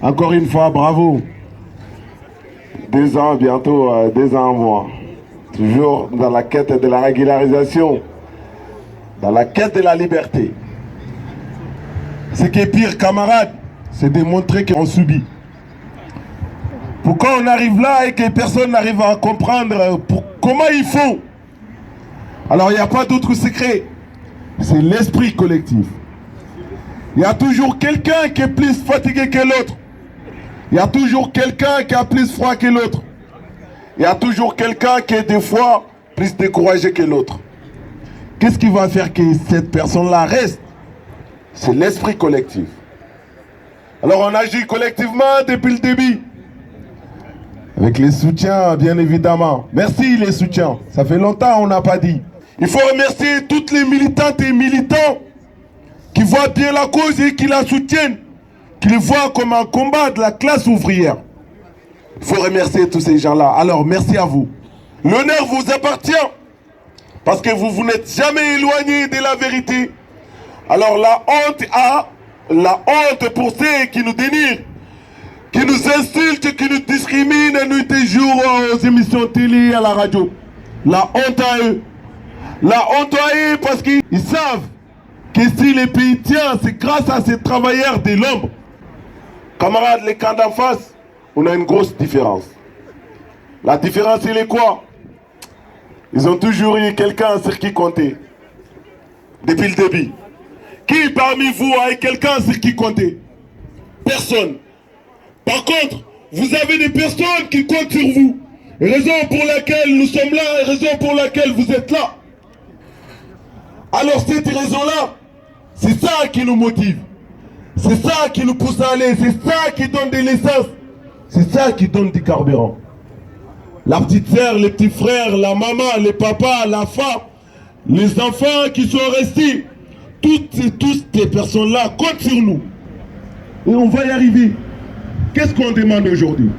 Encore une fois, bravo. 2 ans, bientôt 2 ans en mois. Toujours dans la quête de la régularisation, dans la quête de la liberté. Ce qui est pire, camarades, c'est de montrer qu'on subit. Pourquoi on arrive là et que personne n'arrive à comprendre comment ils font? Alors il n'y a pas d'autre secret. C'est l'esprit collectif. Il y a toujours quelqu'un qui est plus fatigué que l'autre. Il y a toujours quelqu'un qui a plus froid que l'autre. Il y a toujours quelqu'un qui est des fois plus découragé que l'autre. Qu'est-ce qui va faire que cette personne-là reste? C'est l'esprit collectif. Alors on agit collectivement depuis le début. Avec les soutiens, bien évidemment. Merci les soutiens. Ça fait longtemps on n'a pas dit. Il faut remercier toutes les militantes et militants qui voient bien la cause et qui la soutiennent, qui le voient comme un combat de la classe ouvrière. Il faut remercier tous ces gens-là. Alors, merci à vous. L'honneur vous appartient, parce que vous n'êtes jamais éloigné de la vérité. Alors, la honte pour ceux qui nous dénigrent, qui nous insultent, qui nous discriminent nuit et jour aux émissions télé, à la radio. La honte à eux. La honte à eux parce qu'ils savent que si le pays tient, c'est grâce à ces travailleurs de l'ombre. Camarades, les camps d'en face, on a une grosse différence. La différence, elle est quoi? Ils ont toujours eu quelqu'un sur qui compter. Depuis le début. Qui parmi vous a quelqu'un sur qui compter? Personne. Par contre, vous avez des personnes qui comptent sur vous. Raison pour laquelle nous sommes là et raison pour laquelle vous êtes là. Alors cette raison-là, c'est ça qui nous motive. C'est ça qui nous pousse à aller. C'est ça qui donne de l'essence. C'est ça qui donne du carburant. La petite sœur, les petits frères, la maman, les papas, la femme, les enfants qui sont restés, toutes ces personnes-là comptent sur nous. Et on va y arriver. Qu'est-ce qu'on demande aujourd'hui?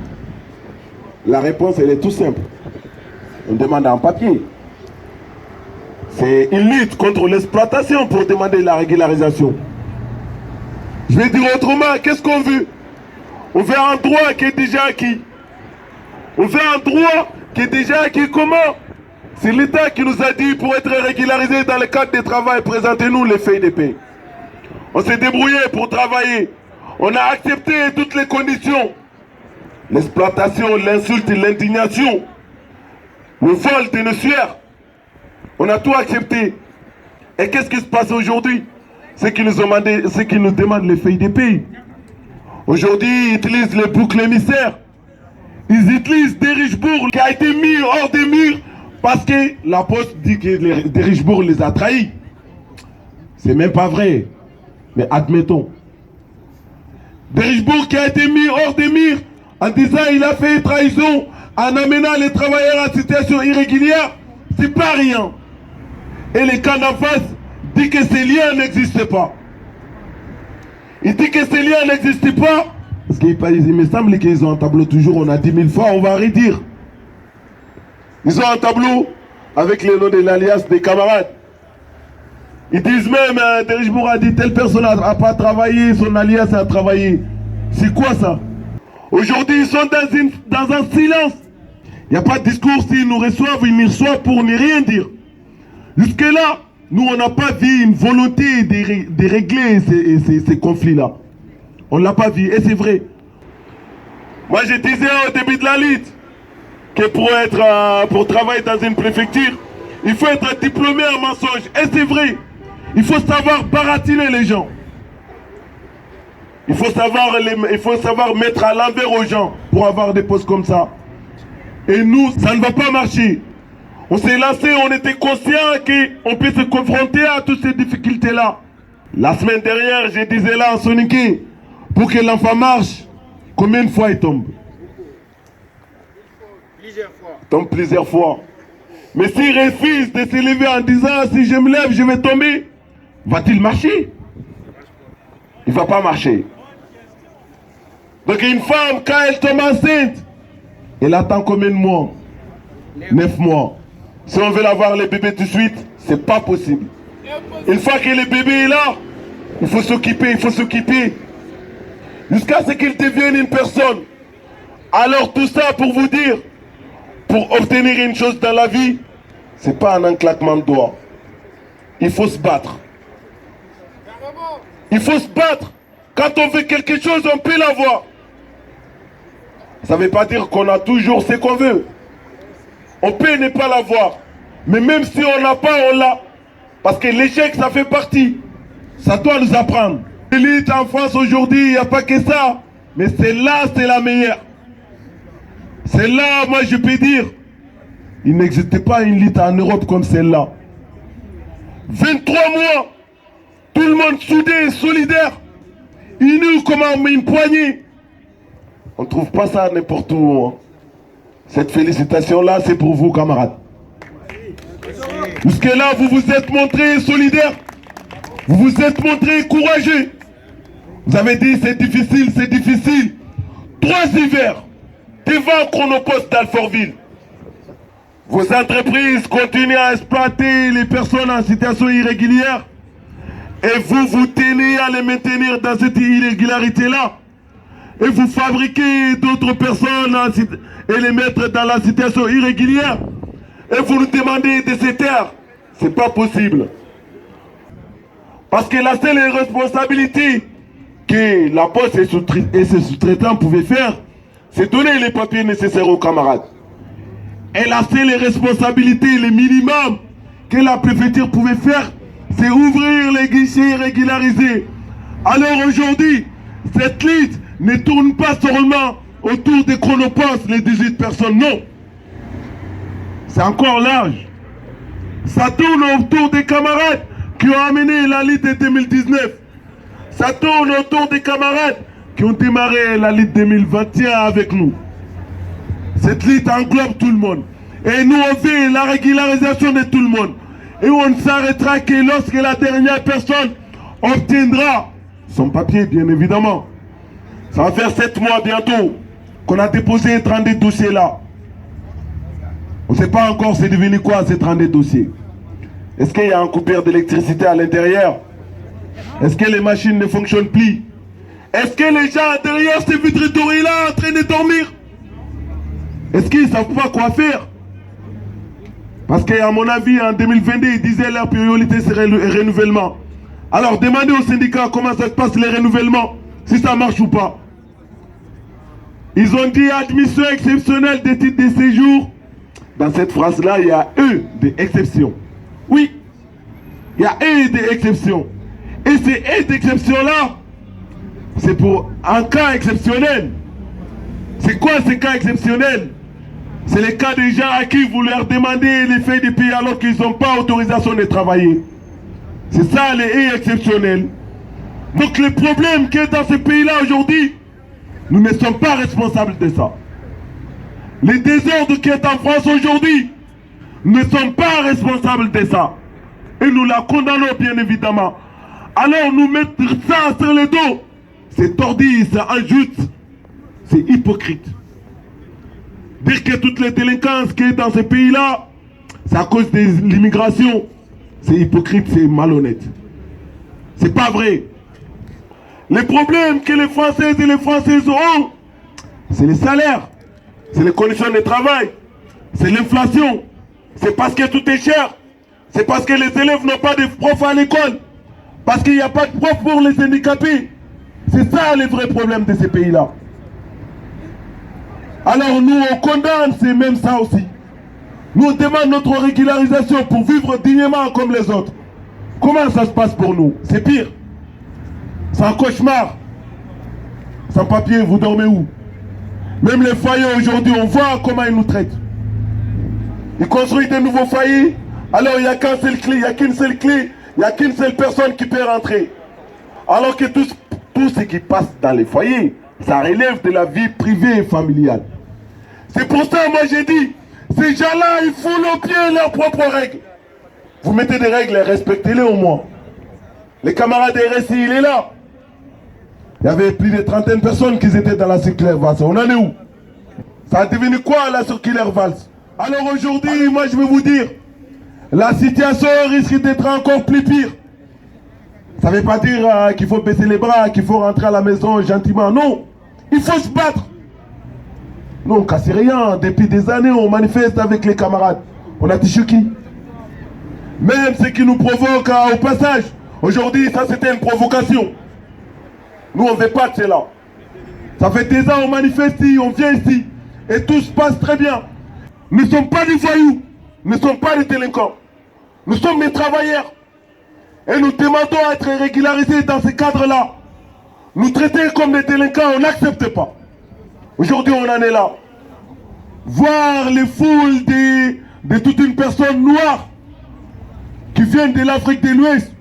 La réponse, elle est tout simple. On demande un papier. C'est une lutte contre l'exploitation pour demander la régularisation. Je vais dire autrement, qu'est-ce qu'on veut? On veut un droit qui est déjà acquis. On veut un droit qui est déjà acquis comment? C'est l'État qui nous a dit pour être régularisé dans le cadre du travail, présentez-nous les feuilles de paie. On s'est débrouillé pour travailler. On a accepté toutes les conditions. L'exploitation, l'insulte, l'indignation, le vol de nos sueurs. On a tout accepté. Et qu'est-ce qui se passe aujourd'hui? C'est qu'ils nous demandent les feuilles de paie. Aujourd'hui, ils utilisent les boucles émissaires. Ils utilisent des Richebourg qui a été mis hors des murs parce que la Poste dit que des Richebourg les a trahis. C'est même pas vrai. Mais admettons. Des Richebourg qui a été mis hors des murs en disant qu'il a fait trahison en amenant les travailleurs en situation irrégulière. C'est pas rien. Et les camps d'en face disent que ces liens n'existent pas. Ils disent que ces liens n'existent pas. Parce qu'il me semble qu'ils ont un tableau toujours, on a 10 000 fois, on va redire. Ils ont un tableau avec le nom de l'alliance des camarades. Ils disent même, Richebourg a dit, telle personne n'a pas travaillé, son alliance a travaillé. C'est quoi ça? Aujourd'hui, ils sont dans un silence. Il n'y a pas de discours, s'ils nous reçoivent, ils nous reçoivent pour ne rien dire. Jusque-là, nous, on n'a pas vu une volonté de régler ces conflits-là. On ne l'a pas vu, et c'est vrai. Moi, je disais au début de la lutte que pour travailler dans une préfecture, il faut être diplômé en mensonge. Et c'est vrai. Il faut savoir baratiner les gens. Il faut savoir mettre à l'envers aux gens pour avoir des postes comme ça. Et nous, ça ne va pas marcher. On s'est lancé, on était conscient qu'on peut se confronter à toutes ces difficultés-là. La semaine dernière, je disais là en soniqué, pour que l'enfant marche, combien de fois il tombe? Plusieurs fois. Tombe plusieurs fois. Mais s'il refuse de se lever en disant si je me lève, je vais tomber, va-t-il marcher? Il ne va pas marcher. Donc une femme, quand elle tombe enceinte, elle attend combien de mois? 9 mois. Si on veut avoir le bébé tout de suite, c'est pas possible. Une fois que le bébé est là, il faut s'occuper, il faut s'occuper. jusqu'à ce qu'il devienne une personne. Alors tout ça pour vous dire, pour obtenir une chose dans la vie, c'est pas un claquement de doigts. Il faut se battre. Il faut se battre. Quand on veut quelque chose, on peut l'avoir. Ça ne veut pas dire qu'on a toujours ce qu'on veut. On peut ne pas l'avoir. Mais même si on n'a pas, on l'a. Parce que l'échec, ça fait partie. Ça doit nous apprendre. L'élite en France aujourd'hui, il n'y a pas que ça. Mais celle-là, c'est la meilleure. Celle-là, moi je peux dire, il n'existait pas une élite en Europe comme celle-là. 23 mois, tout le monde soudé, solidaire, unis comme une poignée. On ne trouve pas ça n'importe où. Hein. Cette félicitation-là, c'est pour vous, camarades. Jusque-là, vous vous êtes montrés solidaires. Vous vous êtes montrés courageux. Vous avez dit c'est difficile, c'est difficile. 3 hivers devant Chronopost d'Alfortville. Vos entreprises continuent à exploiter les personnes en situation irrégulière et vous vous tenez à les maintenir dans cette irrégularité-là. Et vous fabriquez d'autres personnes et les mettre dans la situation irrégulière. Et vous nous demandez de se taire. C'est pas possible. Parce que la seule responsabilité que la Poste et ses sous-traitants pouvaient faire, c'est donner les papiers nécessaires aux camarades. Et la seule responsabilité, le minimum que la préfecture pouvait faire, c'est ouvrir les guichets régularisés. Alors aujourd'hui, cette liste ne tourne pas seulement autour des Chronopost, les 18 personnes, non. C'est encore large. Ça tourne autour des camarades qui ont amené la liste de 2019. Ça tourne autour des camarades qui ont démarré la liste 2021 avec nous. Cette liste englobe tout le monde. Et nous, on fait la régularisation de tout le monde. Et on ne s'arrêtera que lorsque la dernière personne obtiendra son papier, bien évidemment. Ça va faire 7 mois bientôt qu'on a déposé 32 dossiers là. On ne sait pas encore c'est devenu quoi ces 32 dossiers. Est-ce qu'il y a un coupure d'électricité à l'intérieur? Est-ce que les machines ne fonctionnent plus? Est-ce que les gens derrière ces vitres dorées là en train de dormir? Est-ce qu'ils ne savent pas quoi faire? Parce qu'à mon avis, en 2022, ils disaient leur priorité serait le renouvellement. Alors demandez aux syndicats comment ça se passe les renouvellements, si ça marche ou pas. Ils ont dit admission exceptionnelle des titres de séjour. Dans cette phrase-là, il y a E d'exception. Oui, il y a E d'exception. Et ces E d'exception-là, c'est pour un cas exceptionnel. C'est quoi ces cas exceptionnels? C'est les cas des gens à qui vous leur demandez les feuilles de payer alors qu'ils n'ont pas autorisation de travailler. C'est ça les E exceptionnels. Donc le problème qui est dans ce pays-là aujourd'hui, nous ne sommes pas responsables de ça. Les désordres qui est en France aujourd'hui, nous ne sommes pas responsables de ça. Et nous la condamnons bien évidemment. Alors nous mettre ça sur le dos, c'est tordu, c'est injuste, c'est hypocrite. Dire que toutes les délinquances qui sont dans ce pays-là, c'est à cause de l'immigration, c'est hypocrite, c'est malhonnête. C'est pas vrai. Les problèmes que les Françaises et les Françaises ont, c'est les salaires, c'est les conditions de travail, c'est l'inflation, c'est parce que tout est cher, c'est parce que les élèves n'ont pas de profs à l'école, parce qu'il n'y a pas de profs pour les handicapés. C'est ça le vrai problème de ces pays-là. Alors nous, on condamne, c'est même ça aussi. Nous, on demande notre régularisation pour vivre dignement comme les autres. Comment ça se passe pour nous? C'est pire. C'est un cauchemar. Sans papier, vous dormez où? Même les foyers aujourd'hui, on voit comment ils nous traitent. Ils construisent de nouveaux foyers. Alors il n'y a qu'un seul clé, il n'y a qu'une seule clé, il n'y a qu'une seule personne qui peut rentrer. Alors que tout ce qui passe dans les foyers, ça relève de la vie privée et familiale. C'est pour ça, moi j'ai dit, ces gens-là, ils foulent au pied leurs propres règles. Vous mettez des règles et respectez-les au moins. Les camarades des RSI, il est là. Il y avait plus de 30 personnes qui étaient dans la circulaire valse. On en est où? Ça a devenu quoi la circulaire valse? Alors aujourd'hui, moi je vais vous dire, la situation risque d'être encore plus pire. Ça ne veut pas dire qu'il faut baisser les bras, qu'il faut rentrer à la maison gentiment. Non, il faut se battre. Nous, on ne casse rien. Depuis des années, on manifeste avec les camarades. On a touché qui? Même ce qui nous provoque au passage. Aujourd'hui, ça c'était une provocation. Nous, on ne veut pas de cela. Ça fait des ans, on manifeste ici, on vient ici. Et tout se passe très bien. Nous ne sommes pas des voyous. Nous ne sommes pas des délinquants. Nous sommes des travailleurs. Et nous demandons à être régularisés dans ces cadres-là. Nous traiter comme des délinquants, on n'accepte pas. Aujourd'hui, on en est là. Voir les foules de toute une personne noire qui viennent de l'Afrique de l'Ouest.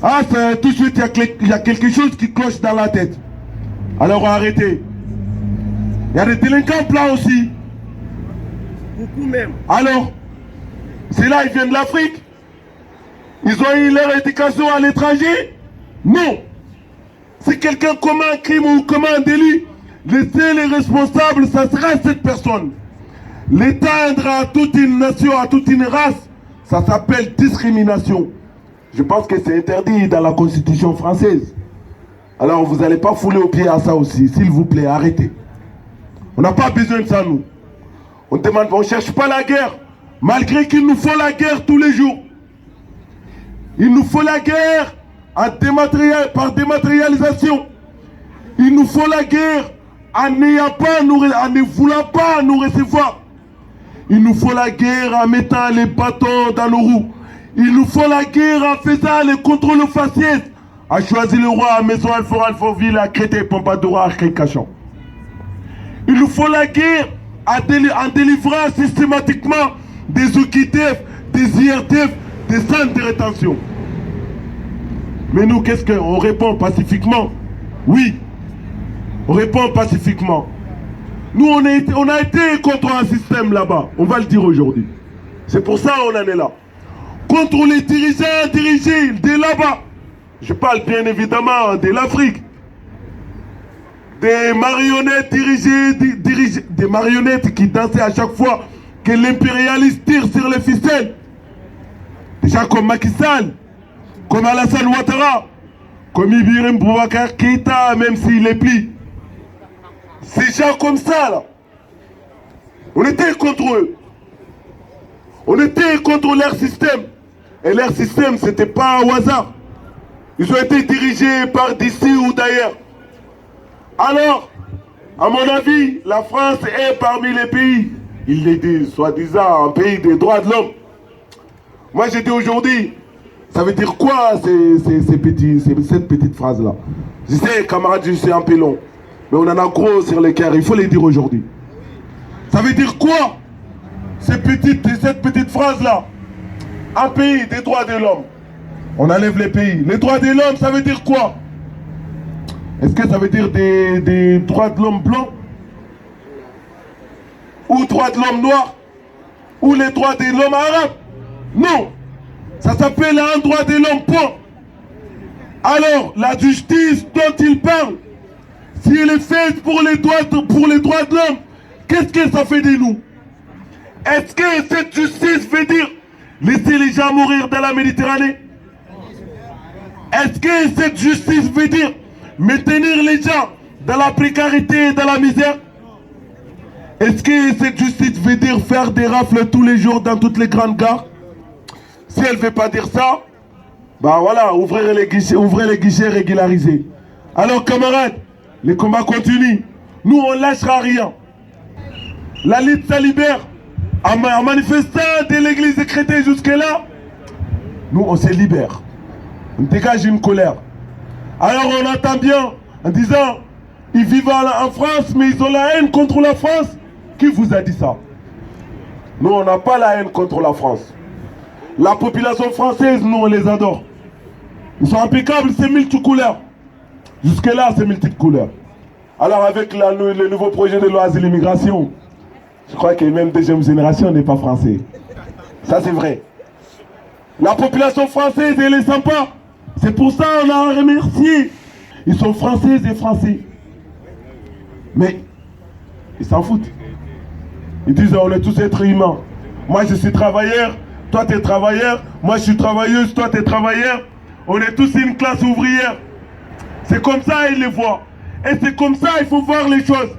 Ah, tout de suite, il y a quelque chose qui cloche dans la tête. Alors arrêtez. Il y a des délinquants blancs aussi. Beaucoup même. Alors, c'est là, ils viennent de l'Afrique. Ils ont eu leur éducation à l'étranger? Non. Si quelqu'un commet un crime ou commet un délit, laissez les responsables, ça sera cette personne. L'éteindre à toute une nation, à toute une race, ça s'appelle discrimination. Je pense que c'est interdit dans la Constitution française. Alors vous n'allez pas fouler au pied à ça aussi. S'il vous plaît, arrêtez. On n'a pas besoin de ça, nous. On ne cherche pas la guerre, malgré qu'il nous faut la guerre tous les jours. Il nous faut la guerre par dématérialisation. Il nous faut la guerre en ne voulant pas nous recevoir. Il nous faut la guerre en mettant les bâtons dans nos roues. Il nous faut la guerre en faisant les contrôles faciès. A choisi le roi à Maison Alfort, Alfortville, à Créteil, Pompadour, à Cachan. Il nous faut la guerre en délivrant systématiquement des OQTF, des IRTF, des centres de rétention. Mais nous, qu'est-ce qu'on répond pacifiquement? Oui, on répond pacifiquement. Nous, on a été contre un système là-bas, on va le dire aujourd'hui. C'est pour ça qu'on en est là. Contre les dirigeants dirigés de là-bas. Je parle bien évidemment de l'Afrique. Des marionnettes des marionnettes qui dansaient à chaque fois que l'impérialiste tire sur les ficelles. Des gens comme Macky Sall, comme Alassane Ouattara, comme Ibrahim Boubacar Keïta, même s'il est pli. Ces gens comme ça, là, on était contre eux. On était contre leur système. Et leur système, c'était pas au hasard. Ils ont été dirigés par d'ici ou d'ailleurs. Alors, à mon avis, la France est parmi les pays, il est dit, soi-disant, un pays des droits de l'homme. Moi, j'ai dit aujourd'hui, ça veut dire quoi cette petite phrase-là? Je sais, camarades, je suis un peu long, mais on en a gros sur les cœurs, il faut les dire aujourd'hui. Ça veut dire quoi, cette petite phrase-là? Un pays des droits de l'homme. On enlève les pays. Les droits de l'homme, ça veut dire quoi? Est-ce que ça veut dire des droits de l'homme blancs? Ou droits de l'homme noir? Ou les droits de l'homme arabe? Non. Ça s'appelle un droit de l'homme point. Alors, la justice dont il parle, si elle est faite pour les droits de l'homme, qu'est-ce que ça fait de nous? Est-ce que cette justice veut dire laisser les gens mourir dans la Méditerranée? Est-ce que cette justice veut dire maintenir les gens dans la précarité et dans la misère? Est-ce que cette justice veut dire faire des rafles tous les jours dans toutes les grandes gares? Si elle ne veut pas dire ça, bah voilà, ouvrez les guichets régularisés. Alors camarades, les combats continuent. Nous, on ne lâchera rien. La lutte se libère. En manifestant de l'église de Créteil jusque-là, nous, on se libère. On dégage une colère. Alors on entend bien en disant, ils vivent en France, mais ils ont la haine contre la France. Qui vous a dit ça? Nous, on n'a pas la haine contre la France. La population française, nous, on les adore. Ils sont impeccables, c'est multicouleurs. Jusque-là, c'est multiples couleurs. Alors avec le nouveau projet de loi sur l'immigration, je crois que même deuxième génération n'est pas français. Ça, c'est vrai. La population française, elle est sympa. C'est pour ça qu'on a remercié. Ils sont françaises et français. Mais, ils s'en foutent. Ils disent, on est tous êtres humains. Moi, je suis travailleur, toi, tu es travailleur. Moi, je suis travailleuse, toi, tu es travailleur. On est tous une classe ouvrière. C'est comme ça ils les voient. Et c'est comme ça il faut voir les choses.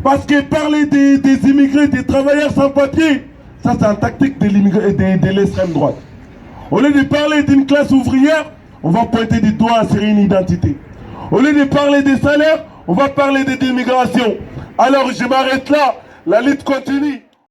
Parce que parler des immigrés, des travailleurs sans papier, ça c'est une tactique de l'extrême droite. Au lieu de parler d'une classe ouvrière, on va pointer du doigt à une identité. Au lieu de parler des salaires, on va parler de l'immigration. Alors je m'arrête là, la lutte continue.